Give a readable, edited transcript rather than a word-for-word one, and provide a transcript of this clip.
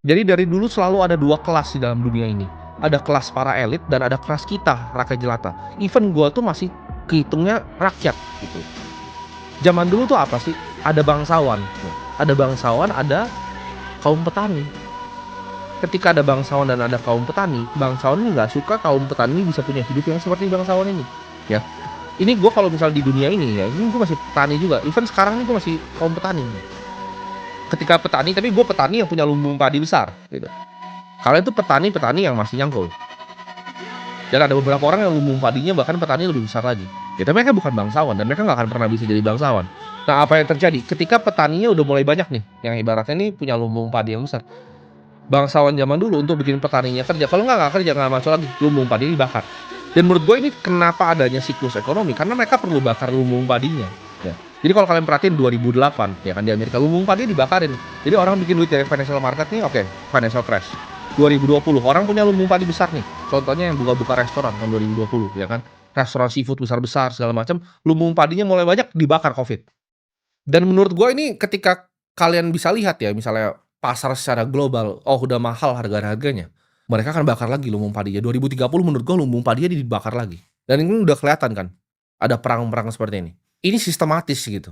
Jadi dari dulu selalu ada 2 kelas di dalam dunia ini. Ada kelas para elit dan ada kelas kita, rakyat jelata. Even gua tuh masih kehitungnya rakyat gitu. Zaman dulu tuh apa sih? Ada bangsawan, ada bangsawan, ada kaum petani. Ketika ada bangsawan dan ada kaum petani, bangsawan ini nggak suka kaum petani bisa punya hidup yang seperti bangsawan ini, ya. Ini gue kalau misal di dunia ini ya, ini gue masih petani juga. Even sekarang ini gue masih kaum petani. Ketika petani, tapi gue petani yang punya lumbung padi besar, gitu. Kalian tuh petani-petani yang masih nyangkul. Dan ada beberapa orang yang lumbung padinya bahkan petani lebih besar lagi. Ya, tapi mereka bukan bangsawan dan mereka nggak akan pernah bisa jadi bangsawan. Nah, apa yang terjadi? Ketika petaninya udah mulai banyak nih, yang ibaratnya nih punya lumbung padi yang besar. Bangsawan zaman dulu untuk bikin petaninya kerja, kalau nggak kerja, nggak masuk lagi, lumbung padi dibakar. Dan menurut gue ini kenapa adanya siklus ekonomi, karena mereka perlu bakar lumbung padinya, ya. Jadi kalau kalian perhatiin 2008, ya kan di Amerika lumbung padi dibakarin. Jadi orang bikin duit dari financial market nih, oke, financial crash. 2020 orang punya lumbung padi besar nih. Contohnya yang buka-buka restoran tahun 2020, ya kan. Restoran seafood besar-besar segala macam, lumbung padinya mulai banyak dibakar Covid. Dan menurut gue ini ketika kalian bisa lihat ya, misalnya pasar secara global, oh udah mahal harga-harganya, mereka akan bakar lagi lumbung padinya. 2030 menurut gue lumbung padinya dibakar lagi. Dan ini udah kelihatan kan, ada perang-perang seperti ini. Ini sistematis gitu.